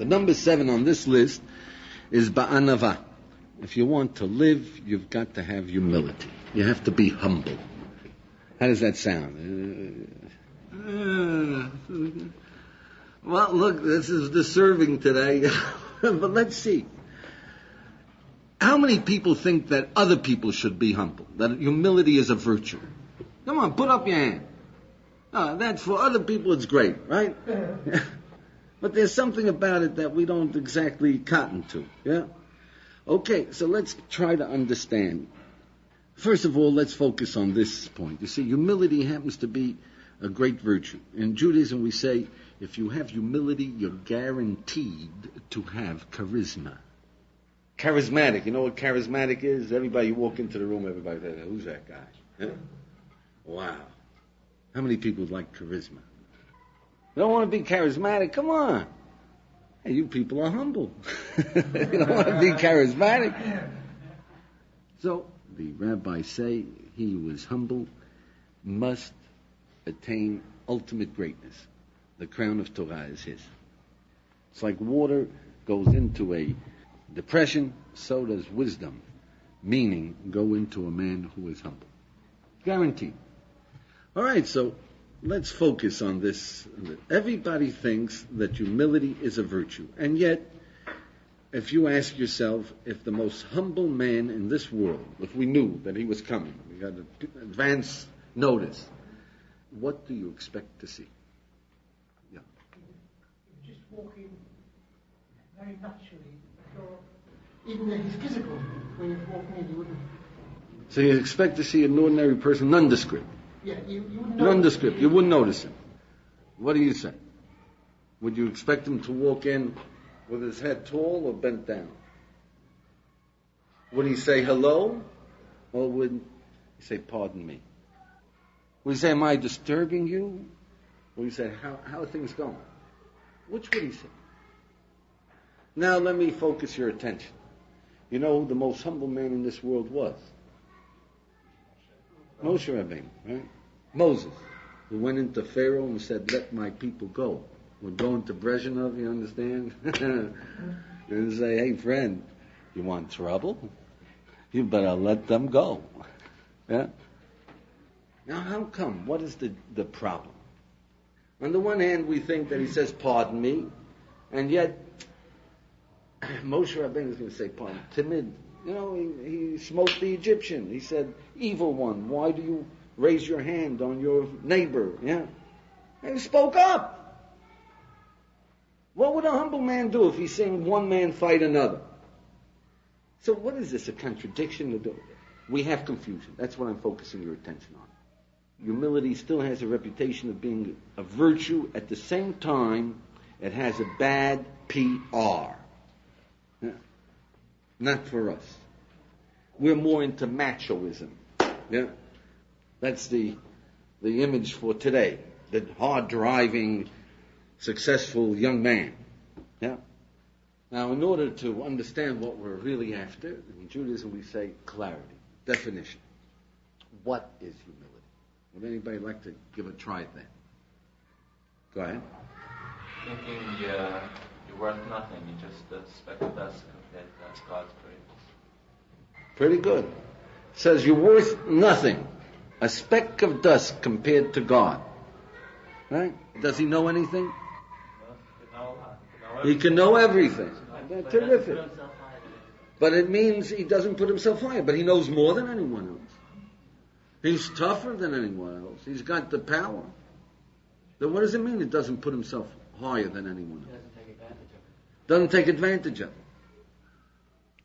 So number 7 on this list is ba'anava. If you want to live, you've got to have humility. You have to be humble. How does that sound? Well, look, this is disturbing today, but let's see. How many people think that other people should be humble? That humility is a virtue? Come on, put up your hand. That's for other people, it's great, right? But there's something about it that we don't exactly cotton to, yeah? Okay, so let's try to understand. First of all, let's focus on this point. You see, humility happens to be a great virtue. In Judaism, we say, if you have humility, you're guaranteed to have charisma. Charismatic. You know what charismatic is? Everybody, you walk into the room, everybody says, who's that guy? Huh? Wow. How many people like charisma? You don't want to be charismatic? Come on. Hey, you people are humble. You don't want to be charismatic. So, the rabbis say, he who is humble must attain ultimate greatness. The crown of Torah is his. It's like water goes into a depression, so does wisdom. Meaning, go into a man who is humble. Guaranteed. All right, so let's focus on this. Everybody thinks that humility is a virtue. And yet, if you ask yourself, if the most humble man in this world, if we knew that he was coming, we got advance notice, what do you expect to see? Yeah. Just walking very naturally. So even though he's physical, when he's walking in, you wouldn't. So you expect to see an ordinary person, nondescript. Yeah, you wouldn't. Nondescript. You wouldn't notice him. What do you say? Would you expect him to walk in with his head tall or bent down? Would he say hello, or would he say, pardon me? Would he say, am I disturbing you? Would he say, how are things going? Which would he say? Now let me focus your attention. You know who the most humble man in this world was? Moshe Rabbi, right? Moses, who went into Pharaoh and said, let my people go. We're going to Brezhnev, you understand? And say, hey friend, you want trouble? You better let them go. Yeah? Now how come? What is the problem? On the one hand, we think that he says, pardon me, and yet Moshe Rabbeinu is going to say, pardon, timid. You know, he smote the Egyptian. He said, evil one, why do you raise your hand on your neighbor? Yeah? And he spoke up. What would a humble man do if he's seeing one man fight another? So what is this, a contradiction to do? We have confusion. That's what I'm focusing your attention on. Humility still has a reputation of being a virtue. At the same time, it has a bad PR. Yeah. Not for us. We're more into machoism. Yeah? That's the image for today. The hard-driving, successful young man. Yeah? Now, in order to understand what we're really after, in Judaism we say clarity, definition. What is humility? Would anybody like to give a try at that? Go ahead. Thinking you're worth nothing, you're just a speck of dust compared to God's greatness. Pretty good. It says you're worth nothing. A speck of dust compared to God. Right? Does he know anything? He can know everything. That's terrific. But it means he doesn't put himself higher, but he knows more than anyone else. He's tougher than anyone else. He's got the power. Then what does it mean he doesn't put himself higher than anyone else? Doesn't take advantage of it.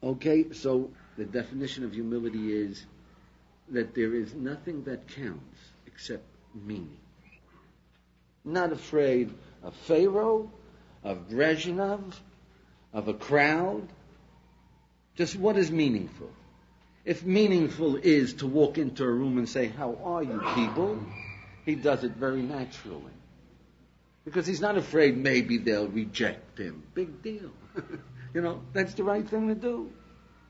Okay, so the definition of humility is that there is nothing that counts except meaning. Not afraid of Pharaoh, of Brezhnev, of a crowd. Just what is meaningful? If meaningful is to walk into a room and say, how are you people? He does it very naturally. Because he's not afraid maybe they'll reject him. Big deal. You know, that's the right thing to do.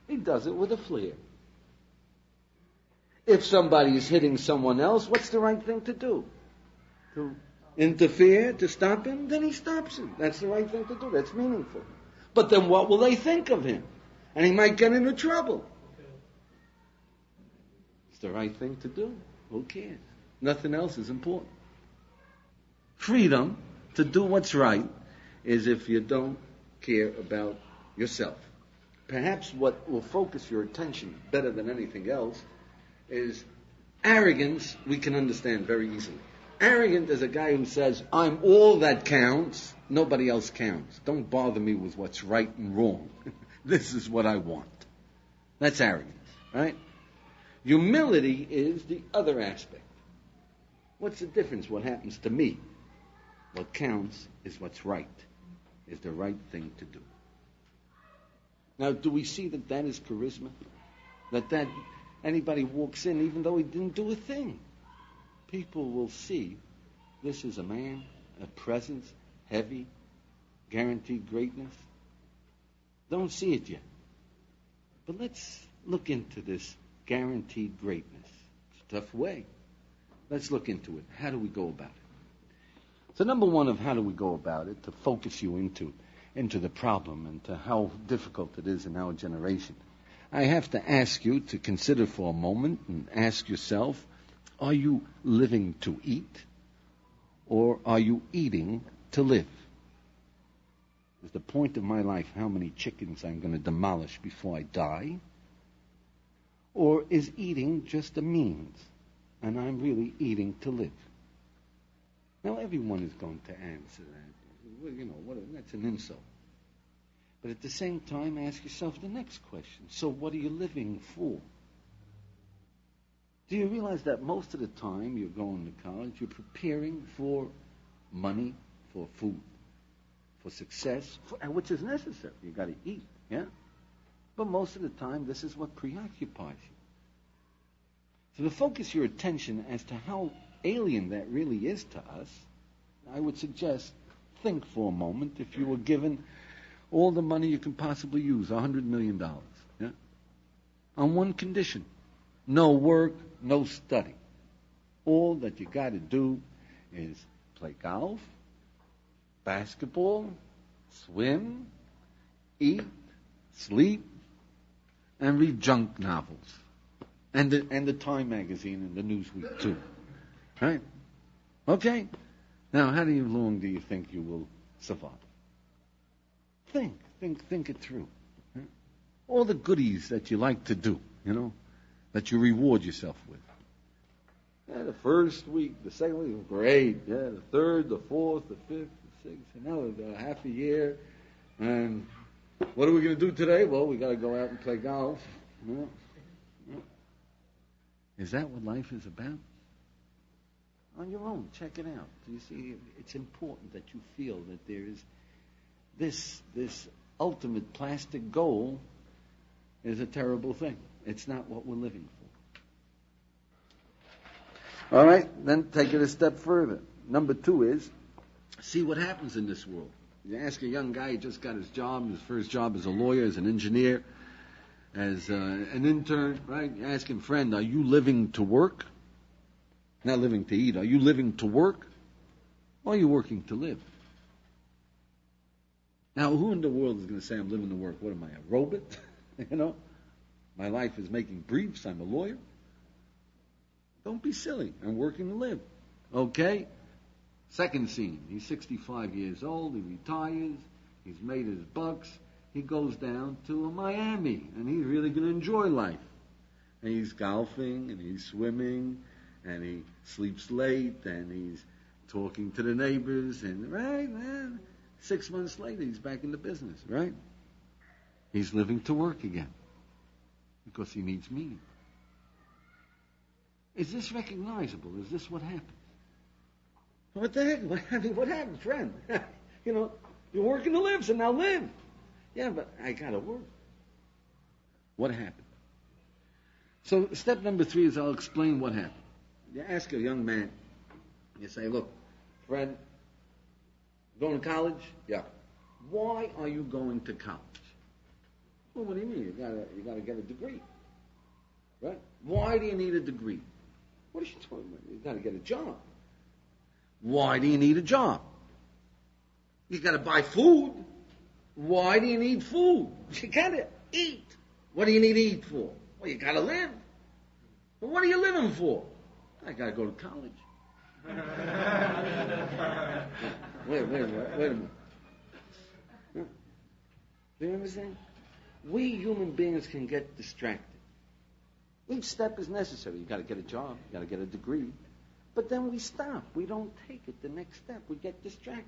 He does it with a flair. If somebody is hitting someone else, what's the right thing to do? To interfere to stop him, then he stops him. That's the right thing to do. That's meaningful. But then what will they think of him? And he might get into trouble. It's the right thing to do. Who cares? Nothing else is important. Freedom to do what's right is if you don't care about yourself. Perhaps what will focus your attention better than anything else is arrogance. We can understand very easily. Arrogant is a guy who says, I'm all that counts, nobody else counts. Don't bother me with what's right and wrong. This is what I want. That's arrogance, right? Humility is the other aspect. What's the difference? What happens to me? What counts is what's right, is the right thing to do. Now, do we see that that is charisma? That anybody walks in, even though he didn't do a thing, people will see this is a man, a presence, heavy, guaranteed greatness. Don't see it yet. But let's look into this guaranteed greatness. It's a tough way. Let's look into it. How do we go about it? So number one of how do we go about it, to focus you into the problem and to how difficult it is in our generation. I have to ask you to consider for a moment and ask yourself, are you living to eat or are you eating to live? Is the point of my life how many chickens I'm going to demolish before I die? Or is eating just a means and I'm really eating to live? Now everyone is going to answer that. Well, you know, that's an insult. But at the same time, ask yourself the next question. So what are you living for? Do you realize that most of the time you're going to college, you're preparing for money, for food, for success, which is necessary. You got to eat, yeah? But most of the time, this is what preoccupies you. So to focus your attention as to how alien that really is to us, I would suggest, think for a moment, if you were given all the money you can possibly use, $100 million, yeah? On one condition: no work, no study. All that you got to do is play golf, basketball, swim, eat, sleep, and read junk novels. And the Time magazine and the Newsweek too. Right? Okay? Now, how long do you think you will survive? Think it through. Right? All the goodies that you like to do, that you reward yourself with. Yeah, the first week, the second week was great. Yeah, the third, the fourth, the fifth, the sixth, and now we've got half a year. And what are we going to do today? Well, we got to go out and play golf. Yeah. Is that what life is about? On your own, check it out. Do you see? It's important that you feel that there is this ultimate plastic goal is a terrible thing. It's not what we're living for. All right, then take it a step further. Number 2 is, see what happens in this world. You ask a young guy, he just got his job, his first job as a lawyer, as an engineer, as an intern, right? You ask him, friend, are you living to work? Not living to eat. Are you living to work? Or are you working to live? Now, who in the world is going to say I'm living to work? What am I, a robot? My life is making briefs. I'm a lawyer. Don't be silly. I'm working to live. Okay? Second scene. He's 65 years old. He retires. He's made his bucks. He goes down to Miami, and he's really going to enjoy life. And he's golfing, and he's swimming, and he sleeps late, and he's talking to the neighbors, and right, man, 6 months later, he's back in the business, right? He's living to work again because he needs meaning. Is this recognizable? Is this what happens? What the heck? What happens, friend? You're working to live, so now live. Yeah, but I got to work. What happened? So step number 3 is I'll explain what happened. You ask a young man, you say, look, friend, going to college? Yeah. Why are you going to college? Well, what do you mean? You got to get a degree. Right? Why do you need a degree? What are you talking about? You got to get a job. Why do you need a job? You got to buy food. Why do you need food? You got to eat. What do you need to eat for? Well, you got to live. But what are you living for? I got to go to college. Wait a minute. Do you understand? We human beings can get distracted. Each step is necessary. You got to get a job. You got to get a degree. But then we stop. We don't take it the next step. We get distracted.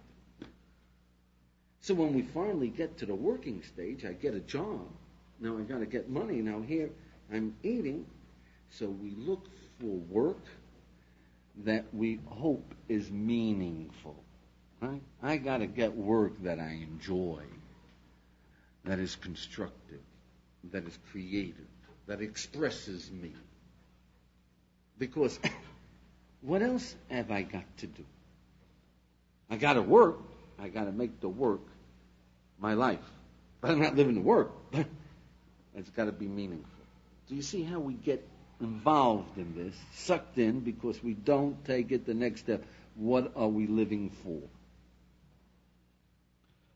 So when we finally get to the working stage, I get a job. Now I got to get money. Now here I'm eating. So we look for work that we hope is meaningful. Right? I got to get work that I enjoy, that is constructive, that is creative, that expresses me. Because what else have I got to do? I got to work. I got to make the work my life. But I'm not living the work. It's got to be meaningful. Do you see how we get involved in this, sucked in, because we don't take it the next step? What are we living for?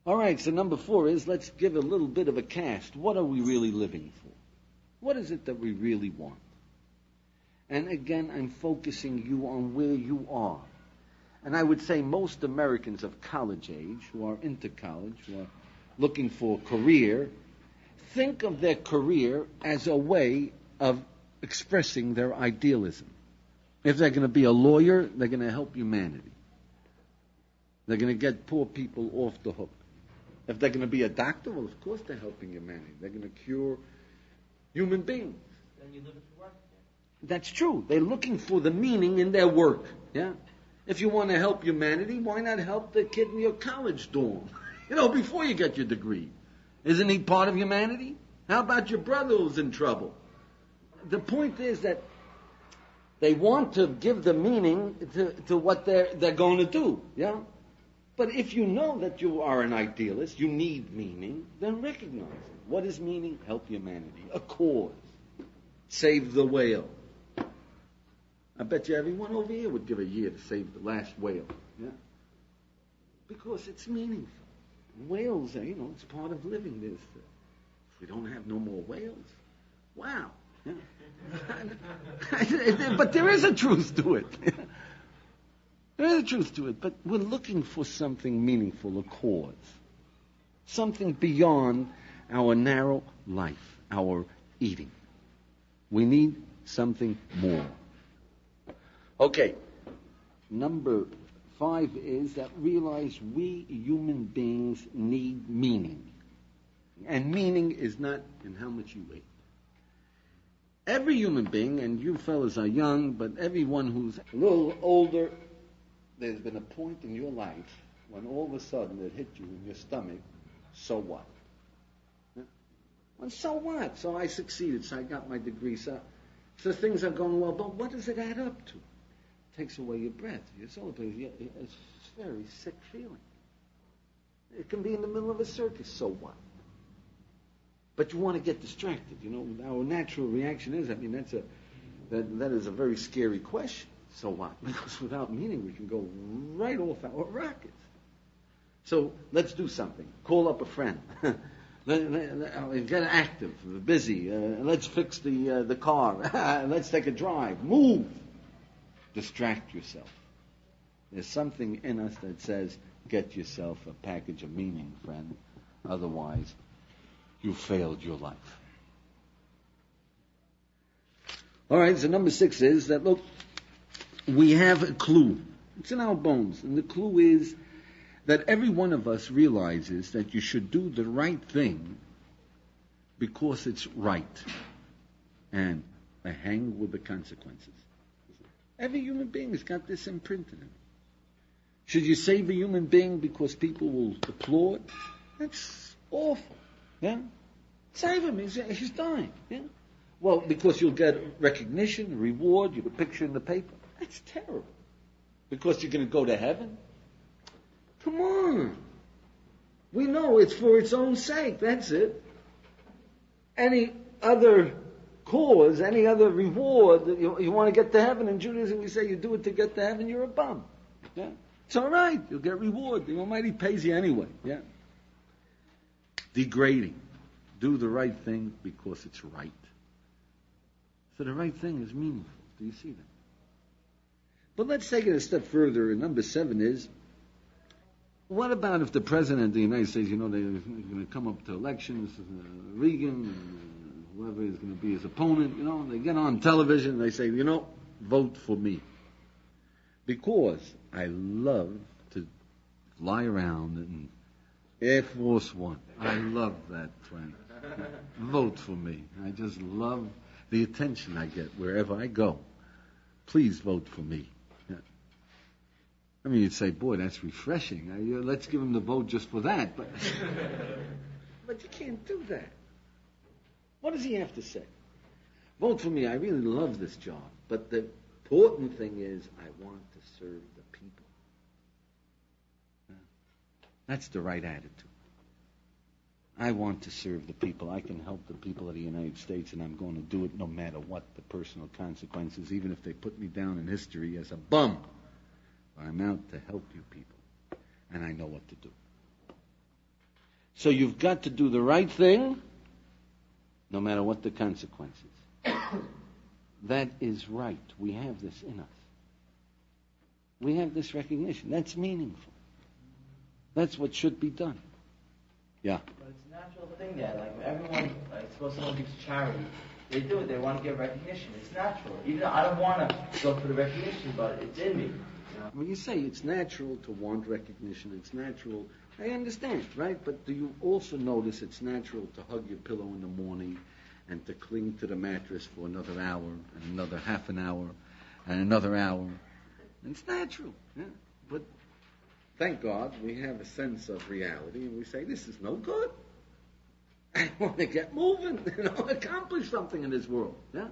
All right, so number 4 is, let's give a little bit of a cast. What are we really living for? What is it that we really want? And again, I'm focusing you on where you are. And I would say most Americans of college age, who are into college, who are looking for a career, think of their career as a way of expressing their idealism. If they're going to be a lawyer, they're going to help humanity. They're going to get poor people off the hook. If they're going to be a doctor, well, of course they're helping humanity. They're going to cure human beings. Then you live at your work. That's true. They're looking for the meaning in their work. Yeah. If you want to help humanity, why not help the kid in your college dorm? Before you get your degree. Isn't he part of humanity? How about your brother who's in trouble? The point is that they want to give the meaning to what they're going to do. Yeah. But if you know that you are an idealist, you need meaning, then recognize it. What is meaning? Help humanity. A cause. Save the whale. I bet you everyone over here would give a year to save the last whale. Yeah? Because it's meaningful. Whales, it's part of living this. If we don't have no more whales, wow. Yeah. But there is a truth to it. There is a truth to it, but we're looking for something meaningful, a cause. Something beyond our narrow life, our eating. We need something more. Okay, number 5 is that realize we human beings need meaning. And meaning is not in how much you eat. Every human being, and you fellas are young, but everyone who's a little older, there's been a point in your life when all of a sudden it hit you in your stomach, so what? Well, so what? So I succeeded, so I got my degree, so things are going well, but what does it add up to? It takes away your breath, your soul. It's a very sick feeling. It can be in the middle of a circus, so what? But you want to get distracted. Our natural reaction is, that is a very scary question. So what? Because without meaning, we can go right off our rockets. So let's do something. Call up a friend. Get active, busy. Let's fix the car. Let's take a drive. Move. Distract yourself. There's something in us that says, get yourself a package of meaning, friend. Otherwise, you failed your life. All right, so number 6 is that, look, we have a clue. It's in our bones. And the clue is that every one of us realizes that you should do the right thing because it's right. And hang with the consequences. Every human being has got this imprinted in him. Should you save a human being because people will applaud? That's awful. Yeah? Save him. He's dying. Yeah? Well, because you'll get recognition, reward, you get a picture in the paper. That's terrible. Because you're going to go to heaven? Come on. We know it's for its own sake. That's it. Any other cause, any other reward, you want to get to heaven. In Judaism, we say you do it to get to heaven, you're a bum. Yeah? It's all right. You'll get reward. The Almighty pays you anyway. Yeah. Degrading. Do the right thing because it's right. So the right thing is meaningful. Do you see that? But let's take it a step further. And number 7 is, what about if the President of the United States, they're going to come up to elections, Reagan, and whoever is going to be his opponent, they get on television and they say, vote for me. Because I love to lie around and Air Force One. I love that friend. Vote for me. I just love the attention I get wherever I go. Please vote for me. Yeah. I mean, you'd say, boy, that's refreshing. Let's give him the vote just for that. But you can't do that. What does he have to say? Vote for me. I really love this job. But the important thing is I want to serve the people. Yeah. That's the right attitude. I want to serve the people. I can help the people of the United States, and I'm going to do it no matter what the personal consequences, even if they put me down in history as a bum. I'm out to help you people, and I know what to do. So you've got to do the right thing, no matter what the consequences. That is right. We have this in us. We have this recognition. That's meaningful. That's what should be done. Yeah. But it's a natural thing that, everyone, suppose someone gives charity, they do it, they want to get recognition. It's natural. Even though I don't want to go for the recognition, but it's in me. When you say it's natural to want recognition, it's natural, I understand, right? But do you also notice it's natural to hug your pillow in the morning and to cling to the mattress for another hour and another half an hour and another hour? It's natural, yeah. But thank God we have a sense of reality, and we say, this is no good. I want to get moving, accomplish something in this world. Yeah?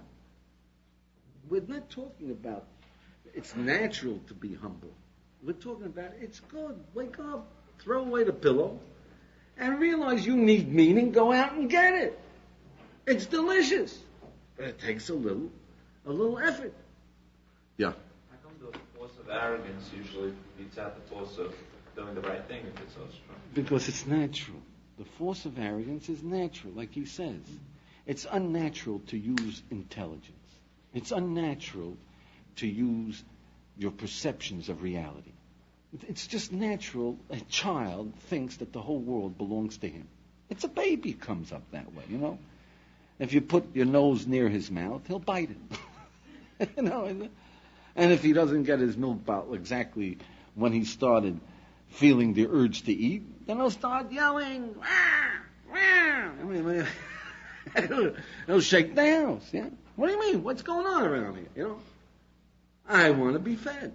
We're not talking about it's natural to be humble. We're talking about it's good. Wake up, throw away the pillow, and realize you need meaning. Go out and get it. It's delicious, but it takes a little effort. Yeah. How come the force of arrogance usually beats out the force of doing the right thing if it's so strong? Because it's natural. The force of arrogance is natural, like he says. It's unnatural to use intelligence. It's unnatural to use your perceptions of reality. It's just natural. A child thinks that the whole world belongs to him. It's a baby comes up that way, If you put your nose near his mouth, he'll bite it. And if he doesn't get his milk bottle exactly when he started feeling the urge to eat, then he'll start yelling. Wah, wah. He'll shake the house. Yeah. What do you mean? What's going on around here? I want to be fed.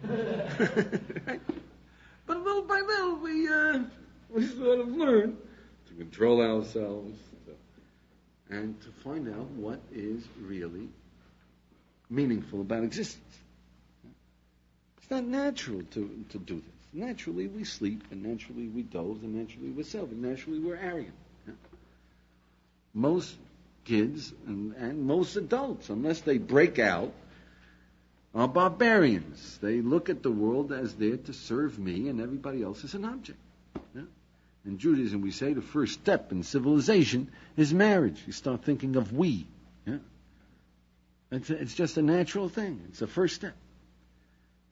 Right? But little by little, we sort of learn to control ourselves and to find out what is really meaningful about existence. It's not natural to do this. Naturally, we sleep, and naturally we doze, and naturally we're self, and naturally we're arrogant. Yeah? Most kids and most adults, unless they break out, are barbarians. They look at the world as there to serve me, and everybody else is an object. Yeah? In Judaism, we say the first step in civilization is marriage. You start thinking of we. Yeah? It's just a natural thing. It's the first step.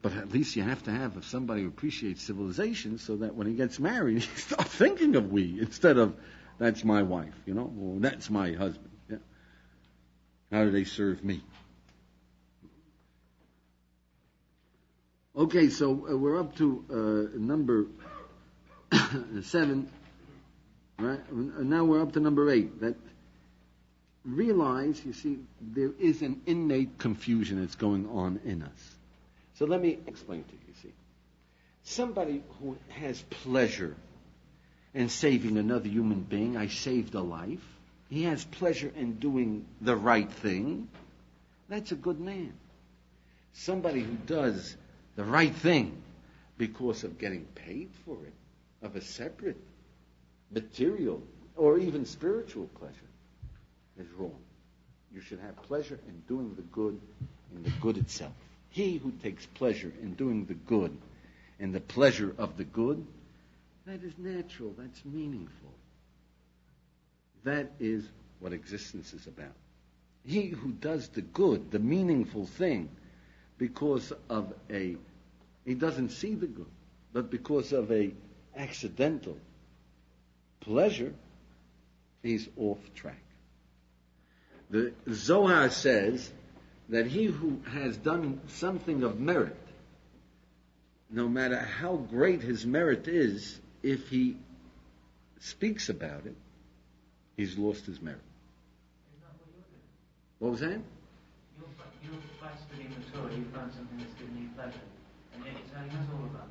But at least you have to have somebody who appreciates civilization so that when he gets married, he starts thinking of we instead of, that's my wife, or that's my husband. Yeah? How do they serve me? Okay, so we're up to number 7, right? Now we're up to number 8. That realize, you see, there is an innate confusion that's going on in us. So let me explain to you, see. Somebody who has pleasure in saving another human being, I saved a life, he has pleasure in doing the right thing, that's a good man. Somebody who does the right thing because of getting paid for it, of a separate material or even spiritual pleasure, is wrong. You should have pleasure in doing the good, in the good itself. He who takes pleasure in doing the good and the pleasure of the good, that is natural, that's meaningful. That is what existence is about. He who does the good, the meaningful thing, because of he doesn't see the good, but because of a accidental pleasure, he's off track. The Zohar says that he who has done something of merit, no matter how great his merit is, if he speaks about it, he's lost his merit. What was that? You're by studying the Torah, you find something that's giving you pleasure, and yet you're telling us all about it.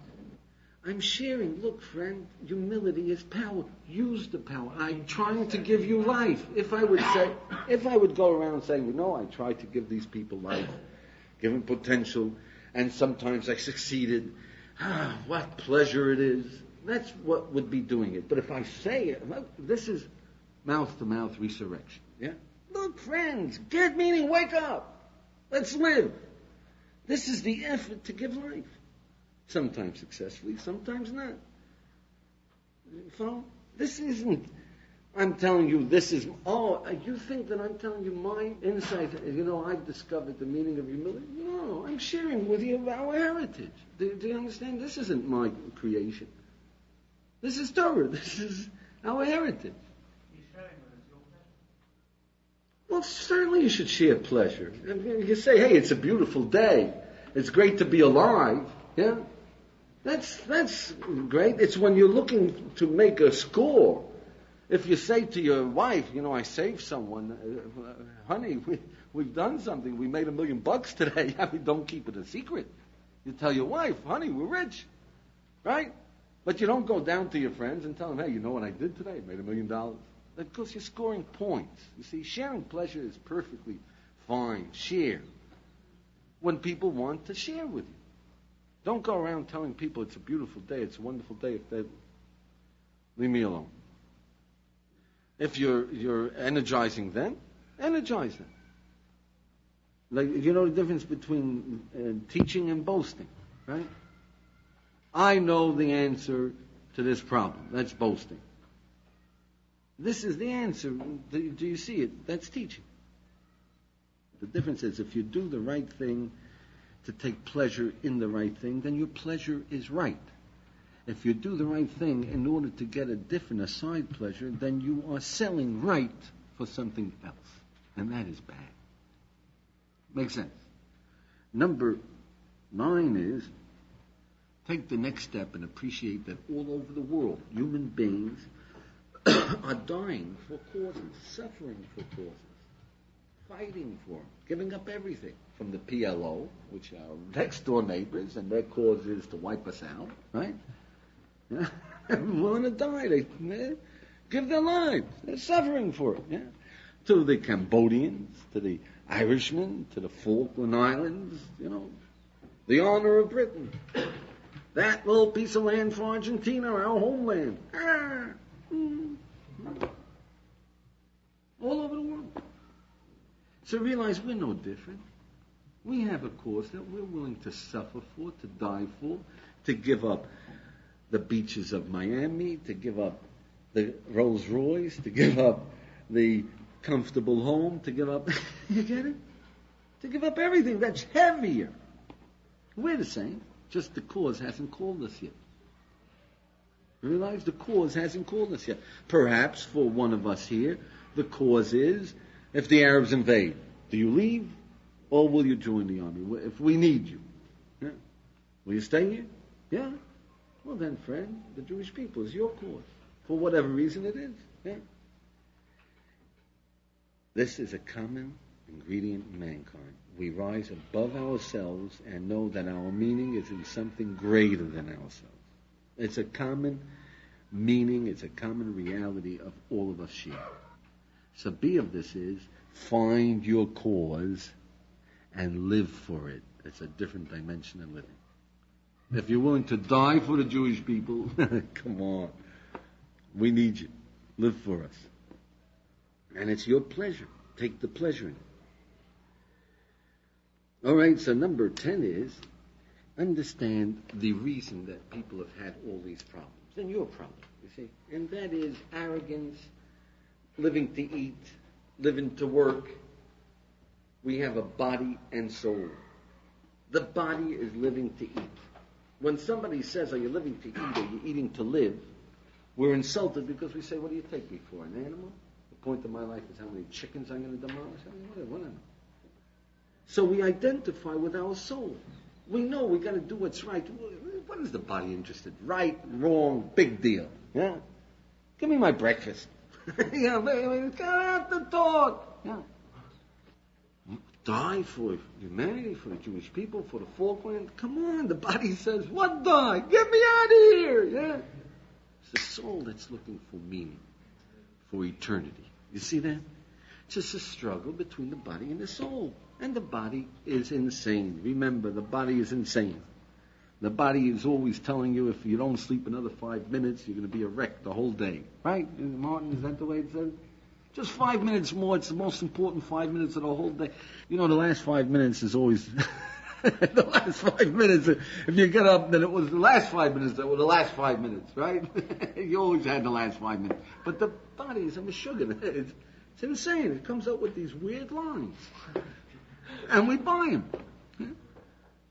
I'm sharing. Look, friend, humility is power. Use the power. I'm trying to give you life. If I would go around saying, I try to give these people life, give them potential, and sometimes I succeeded. What pleasure it is. That's what would be doing it. But if I say it, this is mouth-to-mouth resurrection. Yeah? Look, friends, get meaning, wake up. Let's live. This is the effort to give life. Sometimes successfully, sometimes not. So, this isn't, I'm telling you, this is, you think that I'm telling you my insight, I've discovered the meaning of humility? No, I'm sharing with you our heritage. Do you understand? This isn't my creation. This is Torah. This is our heritage. You're sharing with us your pleasure. Well, certainly you should share pleasure. You say, hey, it's a beautiful day. It's great to be alive. Yeah? That's great. It's when you're looking to make a score. If you say to your wife, I saved someone, honey, we've done something. We made $1 million today. I mean, don't keep it a secret. You tell your wife, honey, we're rich. Right? But you don't go down to your friends and tell them, hey, you know what I did today? I made $1 million. Because you're scoring points. You see, sharing pleasure is perfectly fine. Share. When people want to share with you. Don't go around telling people it's a beautiful day, it's a wonderful day. If they leave me alone. If you're energizing them, energize them. Like, you know the difference between teaching and boasting, right? I know the answer to this problem. That's boasting. This is the answer. Do you see it? That's teaching. The difference is if you do the right thing to take pleasure in the right thing, then your pleasure is right. If you do the right thing in order to get a side pleasure, then you are selling right for something else. And that is bad. Makes sense? Number 9 is, take the next step and appreciate that all over the world, human beings are dying for causes, suffering for causes, fighting for them, giving up everything. From the PLO, which are next door neighbors, and their cause is to wipe us out, right? Yeah? They're willing to die. They give their lives. They're suffering for it. Yeah? To the Cambodians, to the Irishmen, to the Falkland Islands, the honor of Britain. That little piece of land for Argentina, our homeland. All over the world. So realize we're no different. We have a cause that we're willing to suffer for, to die for, to give up the beaches of Miami, to give up the Rolls Royce, to give up the comfortable home, to give up, you get it? To give up everything that's heavier. We're the same, just the cause hasn't called us yet. Realize the cause hasn't called us yet. Perhaps for one of us here, the cause is, if the Arabs invade, do you leave? Or will you join the army if we need you? Yeah. Will you stay here? Yeah. Well then, friend, the Jewish people is your cause. For whatever reason it is. Yeah. This is a common ingredient in mankind. We rise above ourselves and know that our meaning is in something greater than ourselves. It's a common meaning, it's a common reality of all of us share. So B of this is, find your cause and live for it. It's a different dimension of living. If you're willing to die for the Jewish people, come on. We need you. Live for us. And it's your pleasure. Take the pleasure in it. All right, so number 10 is understand the reason that people have had all these problems. And your problem, you see. And that is arrogance, living to eat, living to work. We have a body and soul. The body is living to eat. When somebody says, are you living to eat, or are you eating to live, we're insulted because we say, what do you take me for, an animal? The point of my life is how many chickens I'm going to demolish? Whatever. So we identify with our soul. We know we got to do what's right. What is the body interested? Right, wrong, big deal. Yeah, give me my breakfast. Yeah, got out the talk. Yeah, die for humanity, for the Jewish people, for the Falkland. Come on, the body says, what die? Get me out of here. Yeah, it's the soul that's looking for meaning, for eternity. You see that? It's just a struggle between the body and the soul. And the body is insane. Remember, the body is insane. The body is always telling you if you don't sleep another 5 minutes, you're going to be a wreck the whole day. Right? Martin, is that the way it says? Just 5 minutes more. It's the most important 5 minutes of the whole day. You know, the last 5 minutes is always... the last 5 minutes, if you get up, then it was the last 5 minutes that were the last 5 minutes, right? You always had the last 5 minutes. But the body is a meshuggah. It's insane. It comes up with these weird lines. And we buy them.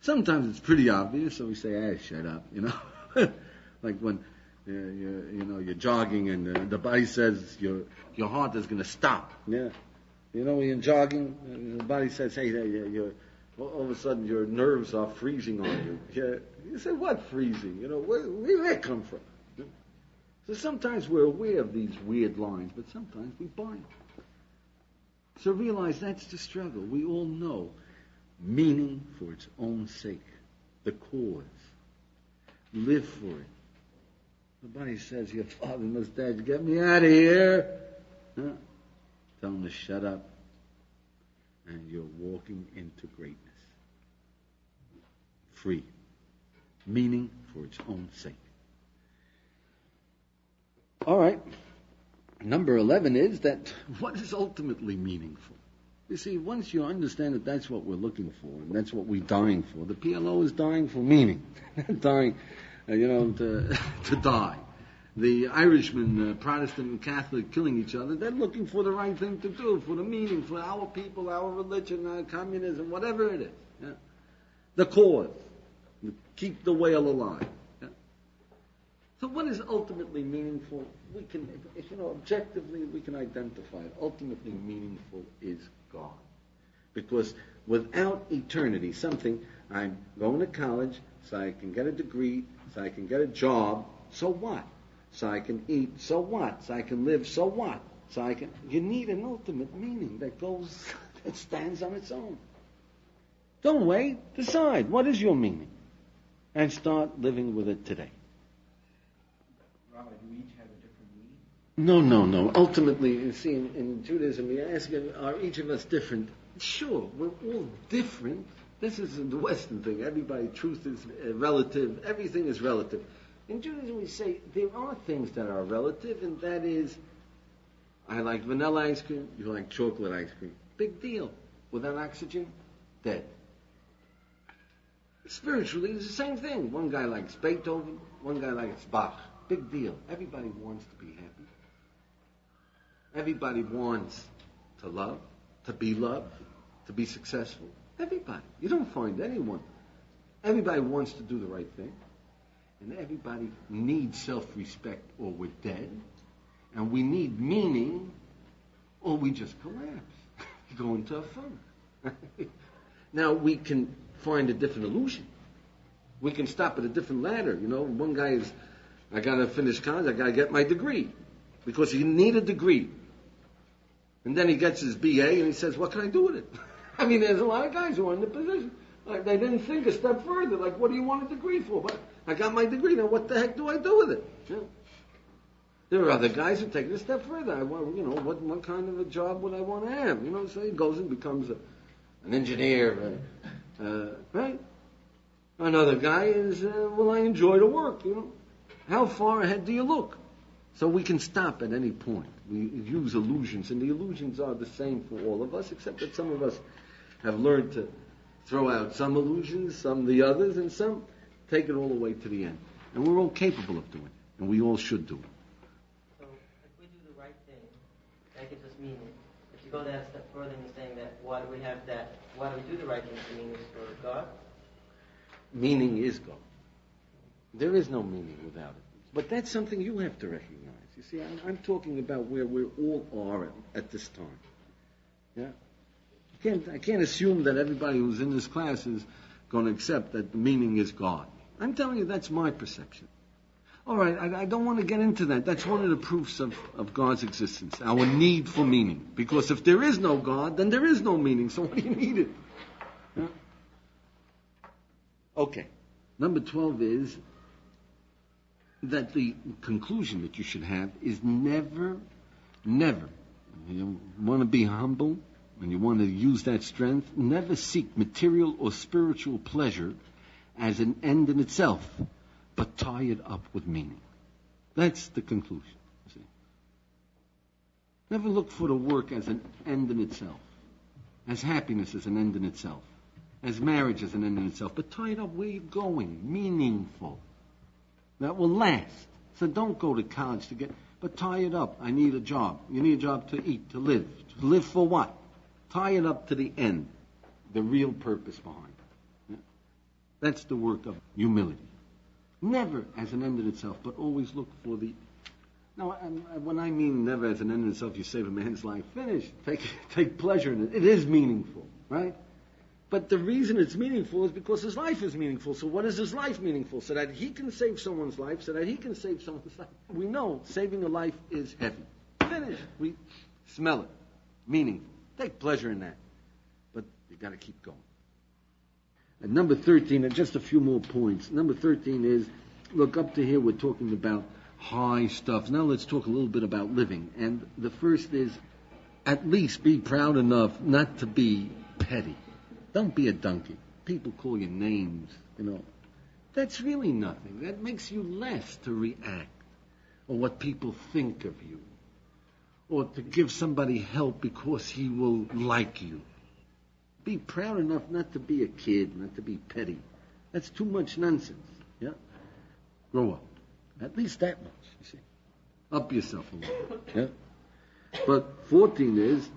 Sometimes it's pretty obvious, so we say, shut up, you know. Like when you're jogging and the body says your heart is going to stop. Yeah. You know, when you're jogging, the body says, hey, all of a sudden your nerves are freezing on you. Yeah. You say, what freezing? You know, where did that come from? So sometimes we're aware of these weird lines, but sometimes we buy them. So realize that's the struggle. We all know meaning for its own sake, the cause. Live for it. Nobody says, your father must die. Get me out of here. Huh? Tell him to shut up. And you're walking into greatness. Free. Meaning for its own sake. All right. Number 11 is that what is ultimately meaningful? You see, once you understand that that's what we're looking for, and that's what we're dying for, the PLO is dying for meaning. Dying, to die. The Irishman, Protestant and Catholic killing each other, they're looking for the right thing to do, for the meaning, for our people, our religion, our communism, whatever it is. Yeah? The cause. Keep the whale alive. So what is ultimately meaningful? We can, objectively we can identify it. Ultimately meaningful is God. Because without eternity, I'm going to college so I can get a degree, so I can get a job, so what? So I can eat, so what? So I can live, so what? You need an ultimate meaning that stands on its own. Don't wait, decide, what is your meaning? And start living with it today. Rabbi, do we each have a different meaning? No. Ultimately, you see, in Judaism, we ask, are each of us different? Sure, we're all different. This is the Western thing. Truth is relative. Everything is relative. In Judaism, we say there are things that are relative, and that is, I like vanilla ice cream, you like chocolate ice cream. Big deal. Without oxygen, dead. Spiritually, it's the same thing. One guy likes Beethoven, one guy likes Bach. Big deal. Everybody wants to be happy. Everybody wants to love, to be successful. Everybody. You don't find anyone. Everybody wants to do the right thing. And everybody needs self-respect or we're dead. And we need meaning or we just collapse. Go into a funk. Now we can find a different illusion. We can stop at a different ladder. One guy is, I got to finish college, I got to get my degree. Because you need a degree. And then he gets his BA and he says, what can I do with it? I mean, there's a lot of guys who are in the position. Like, they didn't think a step further. Like, what do you want a degree for? But I got my degree. Now, what the heck do I do with it? Yeah. There are other guys who take it a step further. I want, what kind of a job would I want to have? So he goes and becomes an engineer, right? Another guy is, I enjoy the work, How far ahead do you look? So we can stop at any point. We use illusions, and the illusions are the same for all of us, except that some of us have learned to throw out some illusions, some the others, and some take it all the way to the end. And we're all capable of doing it, and we all should do it. So if we do the right thing, that gives us meaning. If you go that step further and you're saying that why do we do the right thing for meaning is for God? Meaning is God. There is no meaning without it. But that's something you have to recognize. You see, I'm talking about where we all are at this time. Yeah? I can't assume that everybody who's in this class is going to accept that the meaning is God. I'm telling you, that's my perception. All right, I don't want to get into that. That's one of the proofs of God's existence, our need for meaning. Because if there is no God, then there is no meaning. So why do you need it? Yeah? Okay. Number 12 is that the conclusion that you should have is never, you want to be humble and you want to use that strength, never seek material or spiritual pleasure as an end in itself, but tie it up with meaning. That's the conclusion. See? Never look for the work as an end in itself, as happiness as an end in itself, as marriage as an end in itself, but tie it up where you're going, meaningful. That will last. So don't go to college but tie it up. I need a job. You need a job to eat, to live. To live for what? Tie it up to the end, the real purpose behind it. Yeah? That's the work of humility. Never as an end in itself, but always look for the... Now, when I mean never as an end in itself, you save a man's life. Finish. Take pleasure in it. It is meaningful, right? But the reason it's meaningful is because his life is meaningful. So what is his life meaningful? So that he can save someone's life, so that he can save someone's life. We know saving a life is heavy. Finish. We smell it. Meaningful. Take pleasure in that. But you got to keep going. And number 13, and just a few more points. Number 13 is, look, up to here we're talking about high stuff. Now let's talk a little bit about living. And the first is, at least be proud enough not to be petty. Don't be a donkey. People call you names, That's really nothing. That makes you less to react on what people think of you, or to give somebody help because he will like you. Be proud enough not to be a kid, not to be petty. That's too much nonsense. Yeah? Grow up. At least that much, you see. Up yourself a little. Yeah? But 14 is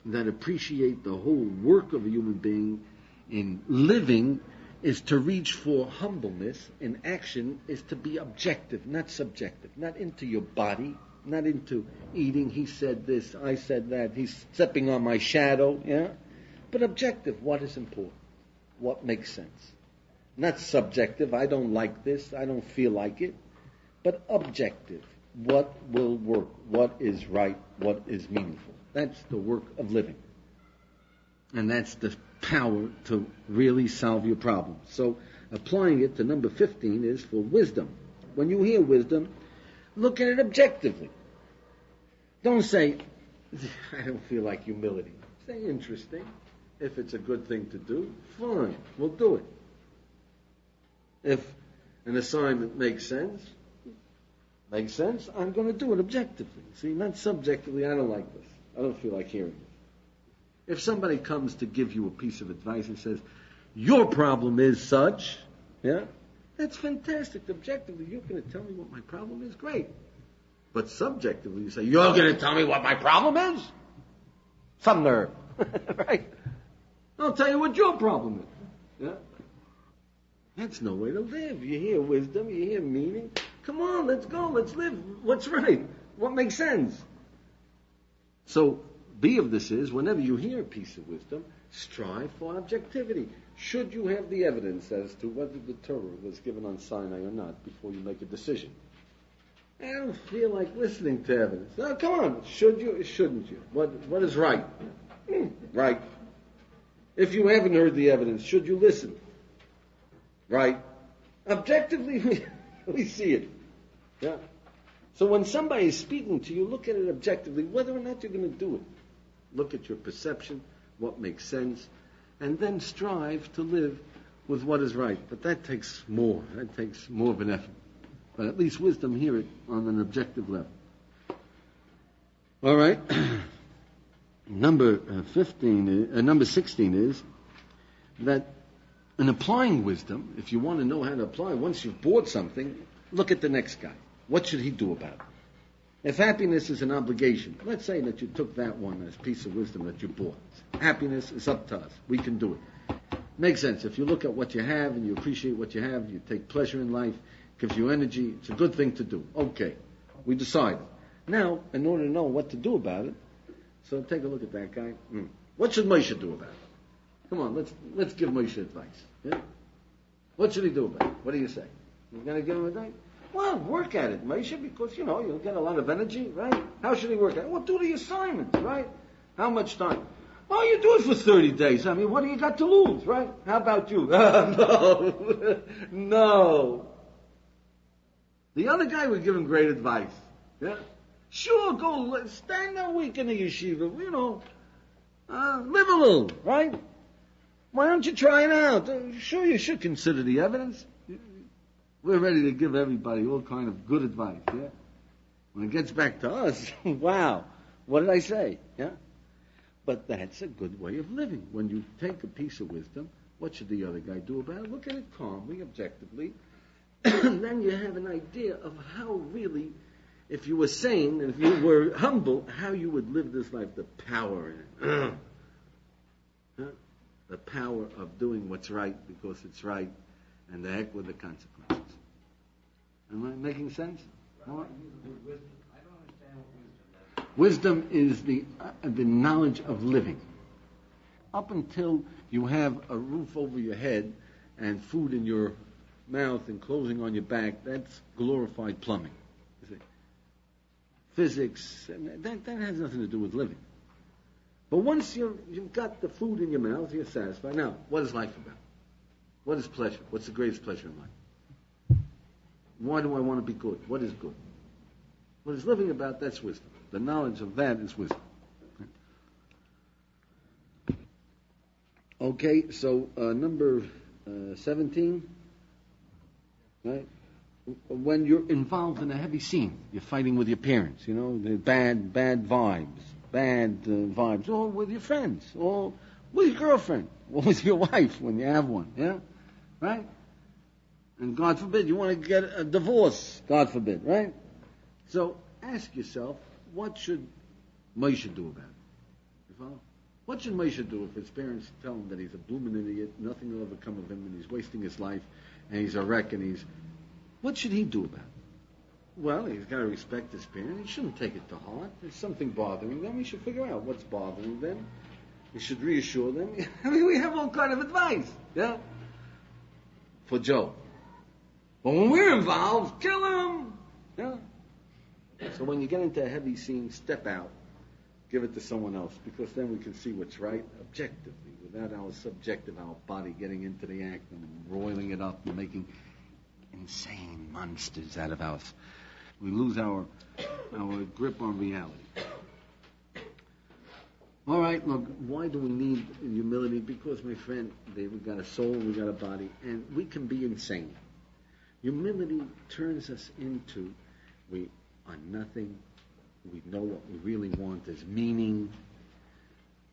that appreciate the whole work of a human being in living is to reach for humbleness. In action is to be objective, not subjective. Not into your body, not into eating. He said this, I said that. He's stepping on my shadow. Yeah? But objective, what is important? What makes sense? Not subjective, I don't like this, I don't feel like it. But objective, what will work? What is right? What is meaningful? That's the work of living. And that's the power to really solve your problems. So applying it to number 15 is for wisdom. When you hear wisdom, look at it objectively. Don't say, I don't feel like humility. Say interesting. If it's a good thing to do, fine, we'll do it. If an assignment makes sense, I'm going to do it objectively. See, not subjectively, I don't like this. I don't feel like hearing it. If somebody comes to give you a piece of advice and says, your problem is such, yeah, that's fantastic. Objectively, you're going to tell me what my problem is? Great. But subjectively, you say, you're going to tell me what my problem is? Some nerve. Right? I'll tell you what your problem is. Yeah? That's no way to live. You hear wisdom, you hear meaning. Come on, let's go, let's live. What's right? What makes sense? So, B of this is, whenever you hear a piece of wisdom, strive for objectivity. Should you have the evidence as to whether the Torah was given on Sinai or not before you make a decision? I don't feel like listening to evidence. Oh, come on, should you or shouldn't you? What is right? Right. If you haven't heard the evidence, should you listen? Right. Objectively, we see it. Yeah. So when somebody is speaking to you, look at it objectively, whether or not you're going to do it. Look at your perception, what makes sense, and then strive to live with what is right. But that takes more. That takes more of an effort. But at least wisdom, hear it on an objective level. All right. Number 16 is that in applying wisdom, if you want to know how to apply, once you've bought something, look at the next guy. What should he do about it? If happiness is an obligation, let's say that you took that one as a piece of wisdom that you bought. Happiness is up to us. We can do it. Makes sense. If you look at what you have and you appreciate what you have, you take pleasure in life, gives you energy, it's a good thing to do. Okay, we decided. Now, in order to know what to do about it, so take a look at that guy. What should Moshe do about it? Come on, let's give Moshe advice. Yeah? What should he do about it? What do you say? You're going to give him advice? Well, work at it, Moshe, because, you'll get a lot of energy, right? How should he work at it? Well, do the assignments, right? How much time? Well, you do it for 30 days. I mean, what do you got to lose, right? How about you? No. No. The other guy would give him great advice. Yeah? Sure, go stand a week in the yeshiva, live a little, right? Why don't you try it out? Sure, you should consider the evidence. We're ready to give everybody all kind of good advice, yeah? When it gets back to us, wow, what did I say, yeah? But that's a good way of living. When you take a piece of wisdom, what should the other guy do about it? Look at it calmly, objectively, and then you have an idea of how really, if you were sane, and if you were humble, how you would live this life, the power in it. The power of doing what's right because it's right, and the heck with the consequences. Am I making sense? I don't understand what wisdom is. Wisdom is the knowledge of living. Up until you have a roof over your head and food in your mouth and clothing on your back, that's glorified plumbing. You see? Physics, that has nothing to do with living. But once you've got the food in your mouth, you're satisfied. Now, what is life about? What is pleasure? What's the greatest pleasure in life? Why do I want to be good? What is good? What is living about? That's wisdom. The knowledge of that is wisdom. Okay, so number 17, right? When you're involved in a heavy scene, you're fighting with your parents, the bad vibes, or with your friends, or with your girlfriend, or with your wife when you have one, yeah? Right? And God forbid, you want to get a divorce, God forbid, right? So ask yourself, what should Moshe do about it? You follow? What should Moshe do if his parents tell him that he's a blooming idiot, nothing will ever come of him, and he's wasting his life, and he's a wreck, what should he do about it? Well, he's got to respect his parents. He shouldn't take it to heart. There's something bothering them. He should figure out what's bothering them. He should reassure them. I mean, we have all kind of advice, yeah? For Joe. But when we're involved, kill him! Yeah? So when you get into a heavy scene, step out. Give it to someone else, because then we can see what's right objectively, without our subjective, our body getting into the act and roiling it up and making insane monsters out of us. We lose our grip on reality. All right, look, why do we need humility? Because, my friend, we've got a soul, we've got a body, and we can be insane. Humility turns us into, we are nothing, we know what we really want is meaning,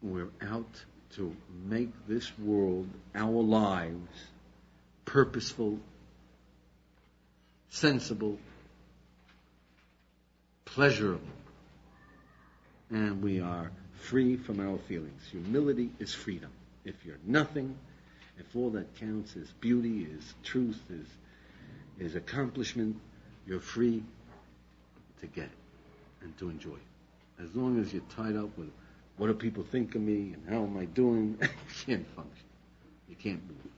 we're out to make this world, our lives, purposeful, sensible, pleasurable, and we are free from our feelings. Humility is freedom. If you're nothing, if all that counts is beauty, is truth, is accomplishment, you're free to get it and to enjoy it. As long as you're tied up with what do people think of me and how am I doing, you can't function. You can't move.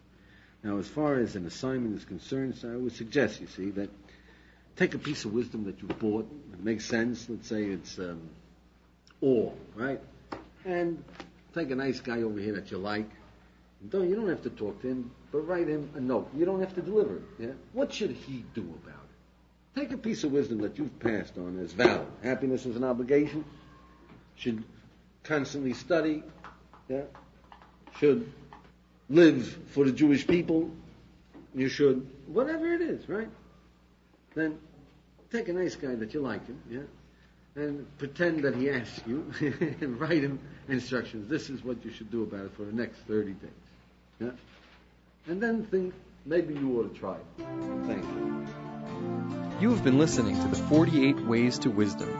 Now, as far as an assignment is concerned, so I would suggest, that take a piece of wisdom that you bought. It makes sense. Let's say it's all, right? And take a nice guy over here that you like. You don't have to talk to him, but write him a note. You don't have to deliver it. Yeah? What should he do about it? Take a piece of wisdom that you've passed on as valid. Happiness is an obligation. Should constantly study. Yeah? Should live for the Jewish people. You should, whatever it is, right? Then take a nice guy that you like him, yeah? And pretend that he asks you and write him instructions. This is what you should do about it for the next 30 days. Yeah? And then think, maybe you ought to try it. Thank you. You have been listening to the 48 Ways to Wisdom.